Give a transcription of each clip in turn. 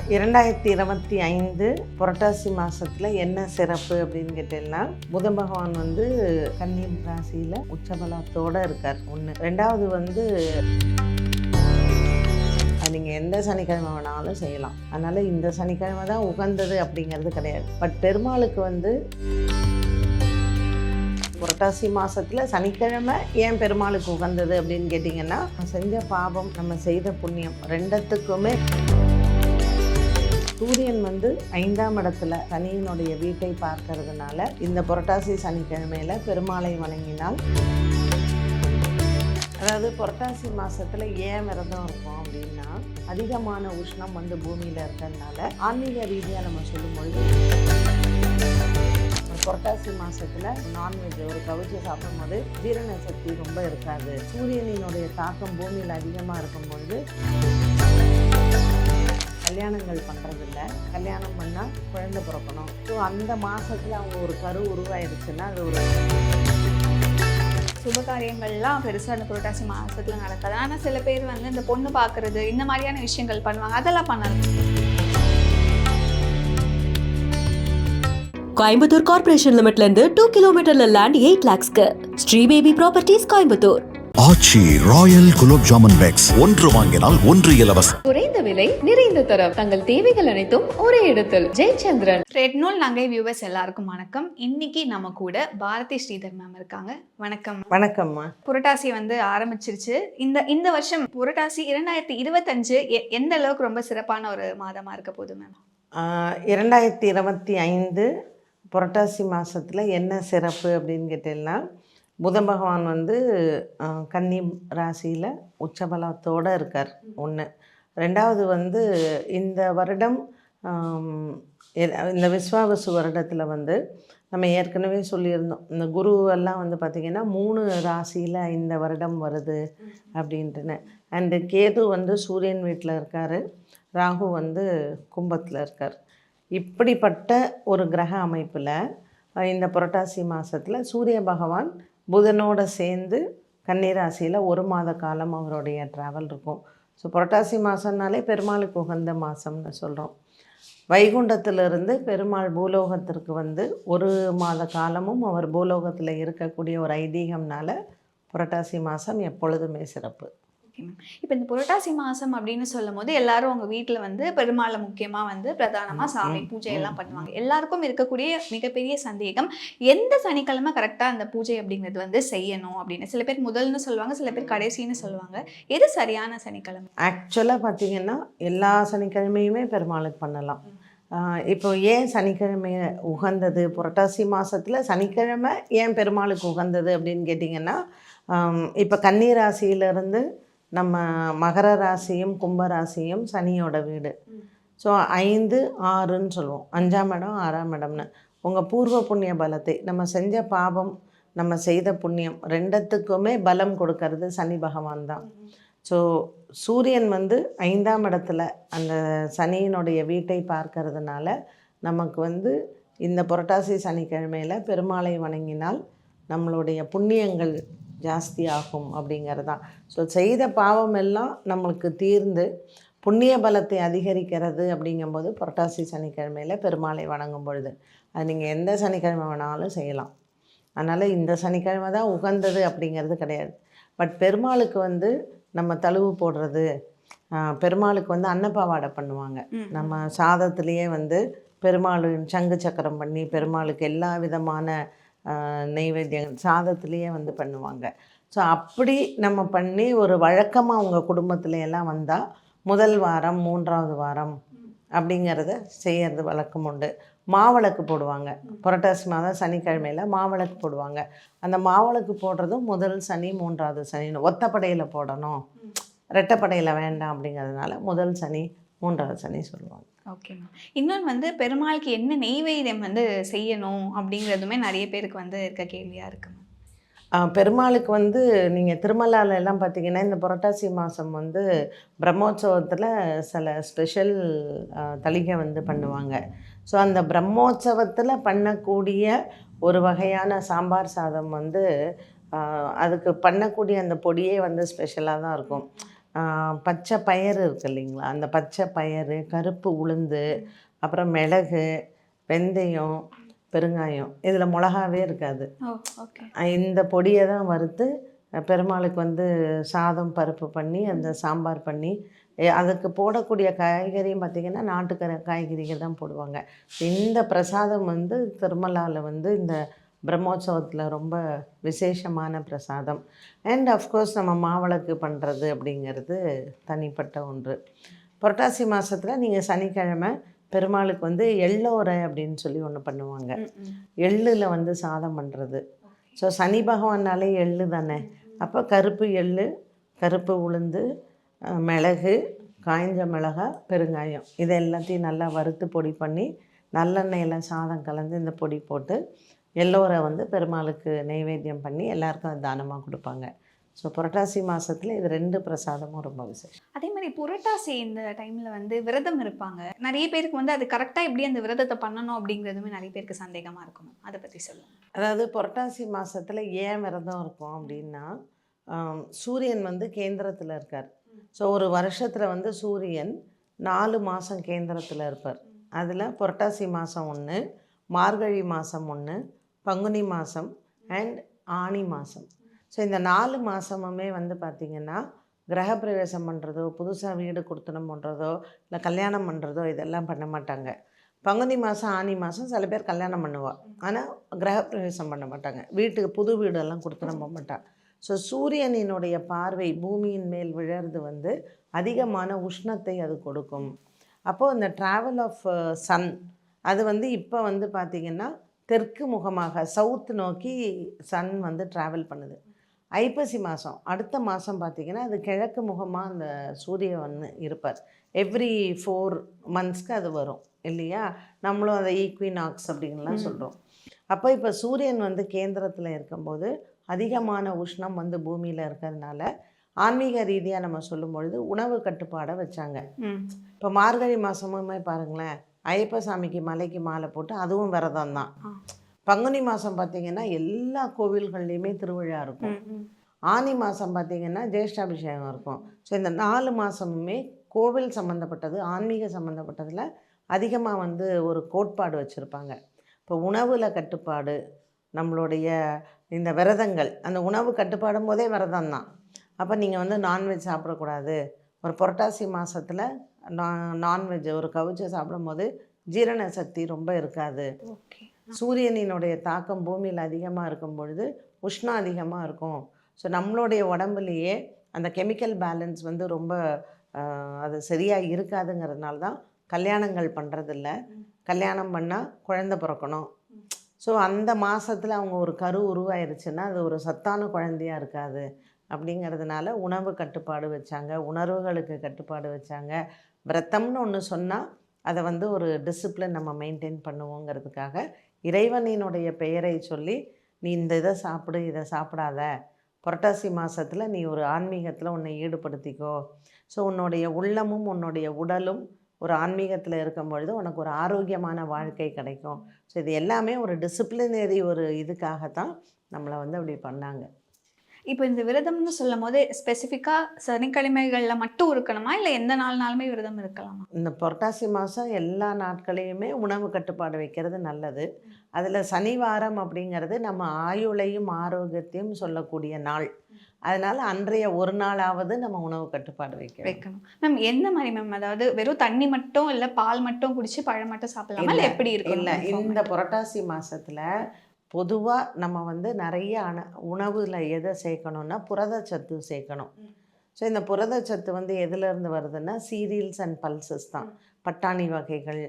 2025 புரட்டாசி மாதத்தில் என்ன சிறப்பு அப்படின்னு கேட்டீங்கன்னா, புத பகவான் வந்து கன்னி ராசியில் உச்சபலத்தோடு இருக்கார். ஒன்று. ரெண்டாவது வந்து நீங்கள் எந்த சனிக்கிழமை வேணாலும் செய்யலாம். அதனால் இந்த சனிக்கிழமை தான் உகந்தது அப்படிங்கிறது கிடையாது. பட் பெருமாளுக்கு வந்து புரட்டாசி மாதத்தில் சனிக்கிழமை ஏன் பெருமாளுக்கு உகந்தது அப்படின்னு கேட்டிங்கன்னா, செஞ்ச பாவம் நம்ம செய்த புண்ணியம் ரெண்டத்துக்குமே சூரியன் வந்து 5ஆம் இடத்துல சனியினுடைய வீட்டை பார்க்கறதுனால இந்த புரட்டாசி சனிக்கிழமையில் பெருமாளை வணங்கினால், அதாவது புரட்டாசி மாதத்தில் ஏன் விரதம் இருக்கும் அப்படின்னா, அதிகமான உஷ்ணம் வந்து பூமியில் இருக்கிறதுனால ஆன்மீக ரீதியாக நம்ம சொல்லும்பொழுது புரட்டாசி மாதத்தில் நான்வெஜ் ஒரு கவிச்சு சாப்பிடும்போது ஜீரண சக்தி ரொம்ப இருக்காது. சூரியனினுடைய தாக்கம் பூமியில் அதிகமாக இருக்கும்பொழுது கல்யாணங்கள் பண்ணுறதில்ல. கல்யாணம் பண்ணால் குழந்தை பிறக்கணும். ஸோ அந்த மாதத்தில் அவங்க ஒரு கரு உருவாயிருச்சுன்னா அது ஒரு சுபகாரியங்கள்லாம் பெருசாக அந்த புரட்டாசி மாதத்தில் நடக்காது. ஆனால் சில பேர் வந்து இந்த பொண்ணு பார்க்குறது இந்த மாதிரியான விஷயங்கள் பண்ணுவாங்க. அதெல்லாம் பண்ணலாம். கோயம்புத்தூர் கார்ப்பரேஷன் லிமிட்ல இருந்து 2 கிலோமீட்டர்ல லேண்ட் 8 lakhsக்கு Sri baby properties Coimbatore. Aachi royal gulab jamun packs, ஒன்று வாங்கினால் ஒன்று இலவசம். குறைந்த விலை, நிறைந்த தரம், தங்கள் தேவைகள் அனைத்தும் ஒரே இடத்தில். ஜெயச்சந்திரன். ரெட் நூல் நங்கை வியூவர்ஸ் எல்லாருக்கும் வணக்கம். இன்னைக்கு நம்ம கூட பாரதி ஸ்ரீதர் மேம் இருக்காங்க. வணக்கம். வணக்கம்மா. புரட்டாசி வந்து ஆரம்பிச்சிருச்சு. இந்த வருஷம் புரட்டாசி 2025 எந்த அளவுக்கு ரொம்ப சிறப்பான ஒரு மாதமா இருக்க போகுது மேம்? 2025 புரட்டாசி மாதத்தில் என்ன சிறப்பு அப்படின்னு கேட்டீங்கன்னா, புத பகவான் வந்து கன்னி ராசியில் உச்சபலத்தோடு இருக்கார். ஒன்று. ரெண்டாவது வந்து இந்த வருடம் இந்த விஸ்வாவசு வருடத்தில் வந்து நம்ம ஏற்கனவே சொல்லியிருந்தோம், இந்த குருவெல்லாம் வந்து பார்த்திங்கன்னா 3 ராசியில் இந்த வருடம் வருது அப்படின்ட்டுன்னு. அண்டு கேது வந்து சூரியன் வீட்டில் இருக்கார், ராகு வந்து கும்பத்தில் இருக்கார். இப்படிப்பட்ட ஒரு கிரக அமைப்பில் இந்த புரட்டாசி மாதத்தில் சூரிய பகவான் புதனோடு சேர்ந்து கன்னிராசியில் 1 மாத காலம் அவருடைய ட்ராவல் இருக்கும். ஸோ புரட்டாசி மாதம்னாலே பெருமாளுக்கு உகந்த மாதம்னு சொல்கிறோம். வைகுண்டத்திலிருந்து பெருமாள் பூலோகத்திற்கு வந்து 1 மாத காலமும் அவர் பூலோகத்தில் இருக்கக்கூடிய ஒரு ஐதீகம்னால புரட்டாசி மாதம் எப்பொழுதுமே சிறப்பு. இப்போ இந்த புரட்டாசி மாதம் அப்படின்னு சொல்லும் போது எல்லாரும் அவங்க வீட்டில் வந்து பெருமாளை முக்கியமாக வந்து பிரதானமாக சாமி பூஜை எல்லாம் பண்ணுவாங்க. எல்லாருக்கும் இருக்கக்கூடிய மிகப்பெரிய சந்தேகம், எந்த சனிக்கிழமை கரெக்டாக அந்த பூஜை அப்படிங்கிறது வந்து செய்யணும் அப்படின்னு. சில பேர் முதல்னு சொல்லுவாங்க, சில பேர் கடைசின்னு சொல்லுவாங்க. எது சரியான சனிக்கிழமை? ஆக்சுவலாக பார்த்திங்கன்னா எல்லா சனிக்கிழமையுமே பெருமாளுக்கு பண்ணலாம். இப்போ ஏன் சனிக்கிழமை உகந்தது, புரட்டாசி மாதத்தில் சனிக்கிழமை ஏன் பெருமாளுக்கு உகந்தது அப்படின்னு கேட்டிங்கன்னா, இப்போ கன்னி ராசியிலேருந்து நம்ம மகர ராசியும் கும்பராசியும் சனியோட வீடு. ஸோ 5, 6ன்னு சொல்லுவோம். 5ஆம் இடம் 6ஆம் இடம்னு. உங்கள் பூர்வ புண்ணிய பலத்தை, நம்ம செஞ்ச பாவம் நம்ம செய்த புண்ணியம் ரெண்டத்துக்குமே பலம் கொடுக்கறது சனி பகவான் தான். ஸோ சூரியன் வந்து 5ஆம் இடத்துல அந்த சனியினுடைய வீட்டை பார்க்கறதுனால நமக்கு வந்து இந்த புரட்டாசி சனிக்கிழமையில் பெருமாளை வணங்கினால் நம்மளுடைய புண்ணியங்கள் ஜாஸ்தி ஆகும் அப்படிங்கிறது தான். ஸோ செய்த பாவம் எல்லாம் நம்மளுக்கு தீர்ந்து புண்ணிய பலத்தை அதிகரிக்கிறது அப்படிங்கும்போது புரட்டாசி சனிக்கிழமையில் பெருமாளை வணங்கும் பொழுது அது நீங்கள் எந்த சனிக்கிழமை வேணாலும் செய்யலாம். அதனால் இந்த சனிக்கிழமை தான் உகந்தது அப்படிங்கிறது கிடையாது. பட் பெருமாளுக்கு வந்து நம்ம தழுவு போடுறது, பெருமாளுக்கு வந்து அன்னப்பாவாடை பண்ணுவாங்க. நம்ம சாதத்துலேயே வந்து பெருமாள் சங்கு சக்கரம் பண்ணி பெருமாளுக்கு எல்லா விதமான நெய்வேத்தியங்கள் சாதத்துலேயே வந்து பண்ணுவாங்க. ஸோ அப்படி நம்ம பண்ணி ஒரு வழக்கமாக உங்கள் குடும்பத்துல எல்லாம் வந்தால் முதல் வாரம் 3ஆவது வாரம் அப்படிங்கிறத செய்கிறது வழக்கம் உண்டு. மாவிளக்கு போடுவாங்க. புரட்டாசி மாதம் சனிக்கிழமையில் மாவிளக்கு போடுவாங்க. அந்த மாவிளக்கு போடுறதும் முதல் சனி 3ஆவது சனின்னு ஒத்தப்படையில் போடணும், ரெட்டைப்படையில் வேண்டாம் அப்படிங்கிறதுனால முதல் சனி 3ஆவது சனி சொல்லுவாங்க. Okay ma'am. இன்னொன்று வந்து பெருமாளுக்கு என்ன நெய்வேத்தியம் வந்து செய்யணும் அப்படிங்கிறதுமே நிறைய பேருக்கு வந்து இருக்க கேள்வியாக இருக்குங்க. பெருமாளுக்கு வந்து நீங்கள் திருமலால எல்லாம் பார்த்திங்கன்னா இந்த புரட்டாசி மாதம் வந்து பிரம்மோற்சவத்தில் சில ஸ்பெஷல் தளிகை வந்து பண்ணுவாங்க. ஸோ அந்த பிரம்மோற்சவத்தில் பண்ணக்கூடிய ஒரு வகையான சாம்பார் சாதம் வந்து அதுக்கு பண்ணக்கூடிய அந்த பொடியே வந்து ஸ்பெஷலாக தான் இருக்கும். பச்சை பயறு இருக்குது இல்லைங்களா, அந்த பச்சை பயறு, கருப்பு உளுந்து, அப்புறம் மிளகு, வெந்தயம், பெருங்காயம், இதில் மிளகாவே இருக்காது. ஓ ஓகே. இந்த பொடியை தான் வறுத்து பெருமாளுக்கு வந்து சாதம் பருப்பு பண்ணி அந்த சாம்பார் பண்ணி அதுக்கு போடக்கூடிய காய்கறியும் பார்த்திங்கன்னா நாட்டுக்கரை காய்கறிகள் தான் போடுவாங்க. இந்த பிரசாதம் வந்து திருமலாவில் வந்து இந்த பிரம்மோற்சவத்தில் ரொம்ப விசேஷமான பிரசாதம். அண்ட் அஃப்கோர்ஸ் நம்ம மாவிளக்கு பண்ணுறது அப்படிங்கிறது தனிப்பட்ட ஒன்று. புரட்டாசி மாதத்தில் நீங்கள் சனிக்கிழமை பெருமாளுக்கு வந்து எள்ளோரை அப்படின்னு சொல்லி ஒன்று பண்ணுவாங்க. எள்ளில் வந்து சாதம் பண்ணுறது. ஸோ சனி பகவானாலே எள்ளு தானே. அப்போ கருப்பு எள்ளு, கருப்பு உளுந்து, மிளகு, காய்ஞ்ச மிளகாய், பெருங்காயம், இதை எல்லாத்தையும் நல்லா வறுத்து பொடி பண்ணி நல்லெண்ணெயில் சாதம் கலந்து இந்த பொடி போட்டு எல்லோரை வந்து பெருமாளுக்கு நைவேத்தியம் பண்ணி எல்லாருக்கும் அது தானமாக கொடுப்பாங்க. ஸோ புரட்டாசி மாதத்தில் இது 2 பிரசாதமும் ரொம்ப விசேஷம். அதே மாதிரி புரட்டாசி இந்த டைமில் வந்து விரதம் இருப்பாங்க. நிறைய பேருக்கு வந்து அது கரெக்டாக எப்படி அந்த விரதத்தை பண்ணணும் அப்படிங்கிறதுமே நிறைய பேருக்கு சந்தேகமாக இருக்கும். அதை பற்றி சொல்லுங்கள். அதாவது புரட்டாசி மாதத்தில் ஏன் விரதம் இருக்கும் அப்படின்னா, சூரியன் வந்து கேந்திரத்தில் இருக்கார். ஸோ ஒரு வருஷத்தில் வந்து சூரியன் 4 மாதம் கேந்திரத்தில் இருப்பார். அதில் புரட்டாசி மாதம் 1, மார்கழி மாதம் 1, பங்குனி மாதம் அண்ட் ஆனி மாதம். ஸோ இந்த 4 மாதமுமே வந்து பார்த்திங்கன்னா கிரகப்பிரவேசம் பண்ணுறதோ, புதுசாக வீடு கொடுத்தனம் பண்ணுறதோ, இல்லை கல்யாணம் பண்ணுறதோ இதெல்லாம் பண்ண மாட்டாங்க. பங்குனி மாதம் ஆனி மாதம் சில பேர் கல்யாணம் பண்ணுவாள், ஆனால் கிரகப்பிரவேசம் பண்ண மாட்டாங்க. வீட்டுக்கு புது வீடெல்லாம் கொடுத்தனம் பண்ண மாட்டாங்க. ஸோ சூரியனினுடைய பார்வை பூமியின் மேல் விழறது வந்து அதிகமான உஷ்ணத்தை அது கொடுக்கும். அப்போது இந்த ட்ராவல் ஆஃப் சன் அது வந்து இப்போ வந்து பார்த்திங்கன்னா தெற்கு முகமாக சவுத் நோக்கி சன் வந்து ட்ராவல் பண்ணுது. ஐப்பசி மாதம் அடுத்த மாதம் பார்த்திங்கன்னா அது கிழக்கு முகமாக அந்த சூரியன் இருப்பார். எவ்ரி 4 monthsக்கு அது வரும் இல்லையா. நம்மளும் அதை ஈக்வினாக்ஸ் அப்படின்லாம் சொல்கிறோம். அப்போ இப்போ சூரியன் வந்து கேந்திரத்தில் இருக்கும்போது அதிகமான உஷ்ணம் வந்து பூமியில் இருக்கிறதுனால ஆன்மீக ரீதியாக நம்ம சொல்லும் பொழுது உணவு கட்டுப்பாடை வச்சாங்க. இப்போ மார்கழி மாதமுமே பாருங்களேன், ஐயப்ப சாமிக்கு மலைக்கு மாலை போட்டு அதுவும் விரதம் தான். பங்குனி மாதம் பார்த்திங்கன்னா எல்லா கோவில்கள்லேயுமே திருவிழா இருக்கும். ஆனி மாதம் பார்த்திங்கன்னா ஜேஷ்டாபிஷேகம் இருக்கும். ஸோ இந்த 4 மாதமுமே கோவில் சம்மந்தப்பட்டது, ஆன்மீக சம்மந்தப்பட்டதில் அதிகமாக வந்து ஒரு கோட்பாடு வச்சுருப்பாங்க. இப்போ உணவில் கட்டுப்பாடு, நம்மளுடைய இந்த விரதங்கள், அந்த உணவு கட்டுப்பாடும் போதே விரதம் தான். அப்போ நீங்கள் வந்து நான்வெஜ் சாப்பிடக்கூடாது. ஒரு புரட்டாசி மாதத்தில் நான்வெஜ் ஒரு கவிச்சை சாப்பிடும்போது ஜீரண சக்தி ரொம்ப இருக்காது. சூரியனினுடைய தாக்கம் பூமியில் அதிகமாக இருக்கும் பொழுது உஷ்ணம் அதிகமாக இருக்கும். ஸோ நம்மளுடைய உடம்புலையே அந்த கெமிக்கல் பேலன்ஸ் வந்து ரொம்ப அது சரியாக இருக்காதுங்கிறதுனால தான் கல்யாணங்கள் பண்ணுறதில்ல. கல்யாணம் பண்ணால் குழந்தை பிறக்கணும். ஸோ அந்த மாதத்தில் அவங்க ஒரு கரு உருவாயிருச்சுன்னா அது ஒரு சத்தான குழந்தையாக இருக்காது. அப்படிங்கிறதுனால உணவு கட்டுப்பாடு வச்சாங்க, உணர்வுகளுக்கு கட்டுப்பாடு வச்சாங்க. விரதம்னு ஒன்று சொன்னால் அதை வந்து ஒரு டிசிப்ளின் நம்ம மெயின்டைன் பண்ணுவோங்கிறதுக்காக இறைவனினுடைய பெயரை சொல்லி நீ இந்த இதை சாப்பிடு, இதை சாப்பிடாத, புரட்டாசி மாதத்தில் நீ ஒரு ஆன்மீகத்தில் உன்னை ஈடுபடுத்திக்கோ. ஸோ உன்னுடைய உள்ளமும் உன்னுடைய உடலும் ஒரு ஆன்மீகத்தில் இருக்கும் பொழுது உனக்கு ஒரு ஆரோக்கியமான வாழ்க்கை கிடைக்கும். ஸோ இது எல்லாமே ஒரு டிசிப்ளினரி ஒரு இதுக்காகத்தான் நம்மளை வந்து அப்படி பண்ணாங்க. இப்போ இந்த விரதம்னு சொல்லும் போது ஸ்பெசிஃபிக்காக சனிக்கிழமைகளில் மட்டும் இருக்கணுமா, இல்லை எந்த நாளுமே விரதம் இருக்கலாமா? இந்த புரட்டாசி மாதம் எல்லா நாட்களையுமே உணவு கட்டுப்பாடு வைக்கிறது நல்லது. அதில் சனிவாரம் அப்படிங்கிறது நம்ம ஆயுளையும் ஆரோக்கியத்தையும் சொல்லக்கூடிய நாள். அதனால் அன்றைய ஒரு நாளாவது நம்ம உணவு கட்டுப்பாடு வைக்கணும். மேம் எந்த மாதிரி மேம், அதாவது வெறும் தண்ணி மட்டும் இல்லை பால் மட்டும் குடிச்சு பழம் மட்டும் சாப்பிடலாமா, இல்லை எப்படி இருக்கு? இல்லை, இந்த புரட்டாசி மாதத்தில் பொதுவாக நம்ம வந்து நிறைய உணவில் எதை சேர்க்கணுன்னா புரதச்சத்து சேர்க்கணும். ஸோ இந்த புரதச்சத்து வந்து எதுலேருந்து வருதுன்னா சீரியல்ஸ் அண்ட் பல்சஸ் தான். பட்டாணி வகைகள்,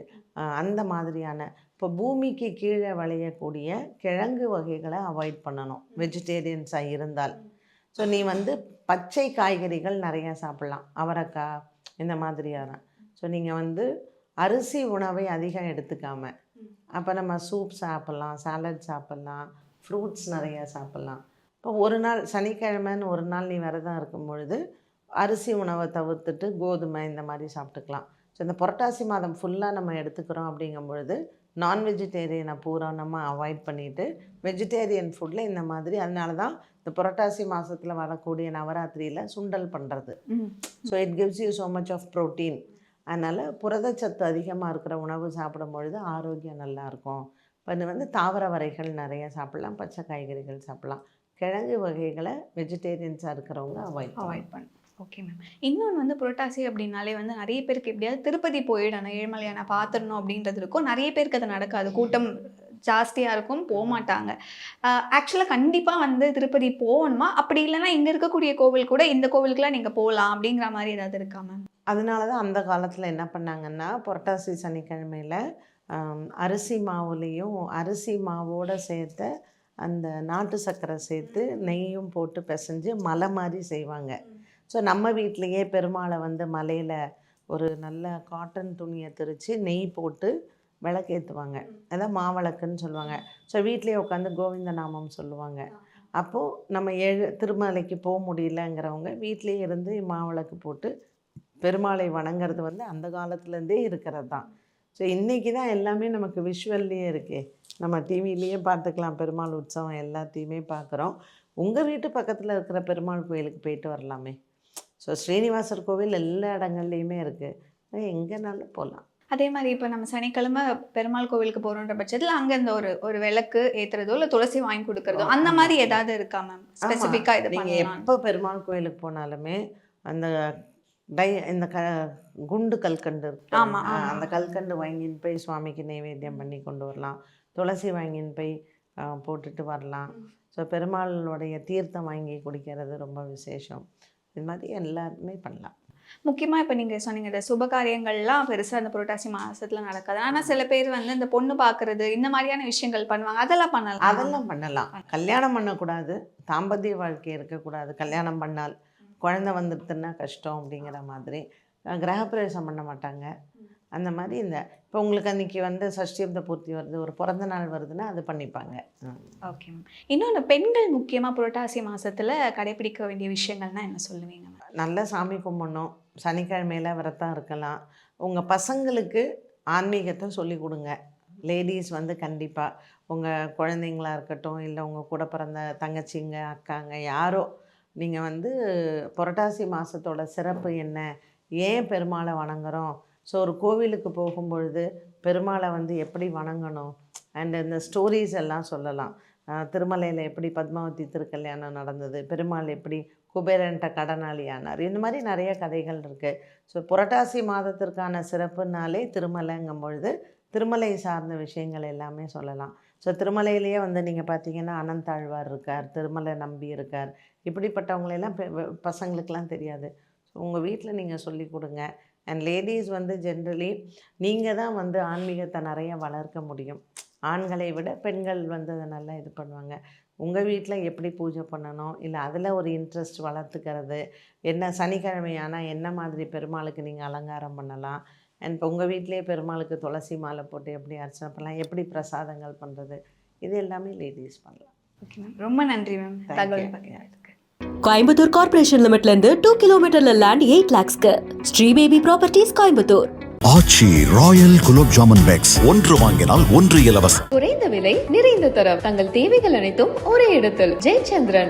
அந்த மாதிரியான இப்போ பூமிக்கு கீழே விளையக்கூடிய கிழங்கு வகைகளை அவாய்ட் பண்ணணும் வெஜிடேரியன்ஸாக இருந்தால். ஸோ நீ வந்து பச்சை காய்கறிகள் நிறையா சாப்பிட்லாம், அவரைக்காய் இந்த மாதிரியான. ஸோ நீங்கள் வந்து அரிசி உணவை அதிகம் எடுத்துக்காமல் அப்போ நம்ம சூப் சாப்பிட்லாம், சாலட் சாப்பிட்லாம், ஃப்ரூட்ஸ் நிறையா சாப்பிட்லாம். இப்போ ஒரு நாள் சனிக்கிழமைன்னு ஒரு நாள் நீ விரதம் இருக்கும் பொழுது அரிசி உணவை தவிர்த்துட்டு கோதுமை இந்த மாதிரி சாப்பிட்டுக்கலாம். ஸோ இந்த புரட்டாசி மாதம் ஃபுல்லாக நம்ம எடுத்துக்கிறோம் அப்படிங்கும் பொழுது நான் வெஜிடேரியனை பூரணமாக அவாய்ட் பண்ணிவிட்டு வெஜிடேரியன் ஃபுட்டில் இந்த மாதிரி, அதனால தான் இந்த புரட்டாசி மாதத்தில் வரக்கூடிய நவராத்திரியில் சுண்டல் பண்ணுறது. So it gives you so much of protein. அதனால் புரதச்சத்து அதிகமாக இருக்கிற உணவு சாப்பிடும் பொழுது ஆரோக்கியம் நல்லாயிருக்கும். இப்போ இது வந்து தாவர வகைகள் நிறைய சாப்பிட்லாம், பச்சை காய்கறிகள் சாப்பிட்லாம். கிழங்கு வகைகளை வெஜிடேரியன்ஸாக இருக்கிறவங்க அவாய்ட் பண்ணு. Okay ma'am. இன்னொன்று வந்து புரட்டாசி அப்படின்னாலே வந்து நிறைய பேருக்கு எப்படியாவது திருப்பதி போயிடணும், ஏழுமலையான பார்த்துடணும் அப்படின்றது இருக்கும். நிறைய பேருக்கு அது நடக்காது, கூட்டம் ஜாஸ்தியாக இருக்கும், போக மாட்டாங்க. ஆக்சுவலாக கண்டிப்பாக வந்து திருப்பதி போகணுமா, அப்படி இல்லைன்னா இங்கே இருக்கக்கூடிய கோவில் கூட இந்த கோவிலுக்குலாம் நீங்கள் போகலாம் அப்படிங்கிற மாதிரி ஏதாவது இருக்கா மேம்? அதனால தான் அந்த காலத்தில் என்ன பண்ணாங்கன்னா, புரட்டாசி சனிக்கிழமையில் அரிசி மாவுலேயும் அரிசி மாவோடு சேர்த்த அந்த நாட்டு சர்க்கரை சேர்த்து நெய்யும் போட்டு பிசைஞ்சு மலை மாதிரி செய்வாங்க. ஸோ நம்ம வீட்டிலையே பெருமாளை வந்து மலையில் ஒரு நல்ல காட்டன் துணியை திரித்து நெய் போட்டு விளக்கேற்றுவாங்க. அதான் மாவிளக்குன்னு சொல்லுவாங்க. ஸோ வீட்லேயே உட்காந்து கோவிந்த நாமம் சொல்லுவாங்க. அப்போது நம்ம திருமலைக்கு போக முடியலங்கிறவங்க வீட்டிலேயே இருந்து மாவிளக்கு போட்டு பெருமாளை வணங்குறது வந்து அந்த காலத்துலேருந்தே இருக்கிறது தான். ஸோ இன்றைக்கி தான் எல்லாமே நமக்கு விஷுவல்லையே இருக்கே, நம்ம டிவிலேயே பார்த்துக்கலாம், பெருமாள் உற்சவம் எல்லாத்தையுமே பார்க்குறோம். உங்கள் வீட்டு பக்கத்தில் இருக்கிற பெருமாள் கோயிலுக்கு போயிட்டு வரலாமே. ஸோ ஸ்ரீனிவாசர் கோவில் எல்லா இடங்கள்லையுமே இருக்குது, எங்கேனாலும் போகலாம். அதே மாதிரி இப்போ நம்ம சனிக்கிழமை பெருமாள் கோவிலுக்கு போகிறோன்ற பட்சத்தில் அங்கே இந்த ஒரு விளக்கு ஏற்றுறதோ இல்லை துளசி வாங்கி கொடுக்குறதோ அந்த மாதிரி ஏதாவது இருக்கா மேம் ஸ்பெசிஃபிக்காக? இது நீங்கள் எப்போ பெருமாள் கோயிலுக்கு போனாலுமே அந்த இந்த குண்டு கல்கண்டு இருக்கு, அந்த கல்கண்டு வாங்கின்னு போய் சுவாமிக்கு நைவேத்தியம் பண்ணி கொண்டு வரலாம். துளசி வாங்கின்னு போய் போட்டுட்டு வரலாம். ஸோ பெருமாளுடைய தீர்த்தம் வாங்கி குடிக்கிறது ரொம்ப விசேஷம். இது மாதிரி எல்லாருமே பண்ணலாம். முக்கியமாக இப்போ நீங்கள் சொன்னீங்க இந்த சுபகாரியங்கள்லாம் பெருசாக அந்த புரட்டாசி மாதத்தில் நடக்காது. ஆனால் சில பேர் வந்து இந்த பொண்ணு பார்க்குறது இந்த மாதிரியான விஷயங்கள் பண்ணுவாங்க, அதெல்லாம் பண்ணலாம். கல்யாணம் பண்ணக்கூடாது, தாம்பத்திய வாழ்க்கை இருக்கக்கூடாது. கல்யாணம் பண்ணால் குழந்தை வந்துடுதுன்னா கஷ்டம் அப்படிங்கிற மாதிரி. கிரகப்பிரவேசம் பண்ண மாட்டாங்க. அந்த மாதிரி இப்போ உங்களுக்கு அன்றைக்கி வந்து சஷ்டியப்த பூர்த்தி வருது, ஒரு பிறந்த நாள் வருதுன்னா அது பண்ணிப்பாங்க. Okay ma'am. இன்னொன்று பெண்கள் முக்கியமாக புரட்டாசி மாதத்தில் கடைபிடிக்க வேண்டிய விஷயங்கள்னால் என்ன சொல்லுவீங்க? நல்ல சாமி கும்பிடணும், சனிக்கிழமையில் விரதம் இருக்கலாம். உங்கள் பசங்களுக்கு ஆன்மீகத்தை சொல்லிக் கொடுங்க. லேடிஸ் வந்து கண்டிப்பாக உங்கள் குழந்தைங்களா இருக்கட்டும், இல்லை உங்கள் கூட பிறந்த தங்கச்சிங்க அக்காங்க யாரோ, நீங்கள் வந்து புரட்டாசி மாதத்தோட சிறப்பு என்ன, ஏன் பெருமாளை வணங்குறோம், ஸோ ஒரு கோவிலுக்கு போகும்பொழுது பெருமாளை வந்து எப்படி வணங்கணும் அண்ட் இந்த ஸ்டோரிஸ் எல்லாம் சொல்லலாம். திருமலையில் எப்படி பத்மாவதி திருக்கல்யாணம் நடந்தது, பெருமாள் எப்படி குபேரன்ட்ட கடனாளியானார், இந்த மாதிரி நிறைய கதைகள் இருக்குது. ஸோ புரட்டாசி மாதத்திற்கான சிறப்புனாலே திருமலைங்கும் பொழுது திருமலை சார்ந்த விஷயங்கள் எல்லாமே சொல்லலாம். ஸோ திருமலையிலேயே வந்து நீங்கள் பார்த்தீங்கன்னா அனந்தாழ்வார் இருக்கார், திருமலை நம்பி இருக்கார், இப்படிப்பட்டவங்களெல்லாம் பசங்களுக்கெல்லாம் தெரியாது. ஸோ உங்கள் வீட்டில் நீங்கள் சொல்லி கொடுங்க. அண்ட் லேடிஸ் வந்து ஜென்ரலி நீங்கள் தான் வந்து ஆன்மீகத்தை நிறைய வளர்க்க முடியும். ஆண்களை விட பெண்கள் வந்து அதை நல்லா இது பண்ணுவாங்க. உங்கள் வீட்டில் எப்படி பூஜை பண்ணணும், இல்லை அதில் ஒரு இன்ட்ரெஸ்ட் வளர்த்துக்கிறது, என்ன சனிக்கிழமையானால் என்ன மாதிரி பெருமாளுக்கு நீங்கள் அலங்காரம் பண்ணலாம், அண்ட் இப்போ உங்கள் வீட்டிலே பெருமாளுக்கு துளசி மாலை போட்டு எப்படி அர்ச்சனை பண்ணலாம், எப்படி பிரசாதங்கள் பண்ணுறது, இது எல்லாமே லேடிஸ் பண்ணலாம். ஓகே மேம், ரொம்ப நன்றி மேம் தகவல் பகிர்ந்ததுக்கு. கோயம்புத்தூர் கார்ப்பரேஷன் லிமிட்ல இருந்து 2 கிலோமீட்டர்ல லேண்ட் 8 lakhsக்கு Sri baby properties Coimbatore. Aachi royal gulab jamun packs, ஒன்று வாங்கினால் ஒன்று இலவசம். குறைந்த விலை நிறைந்த தரம், தங்கள் தேவைகள் அனைத்தும் ஒரே இடத்தில். ஜெயச்சந்திரன்.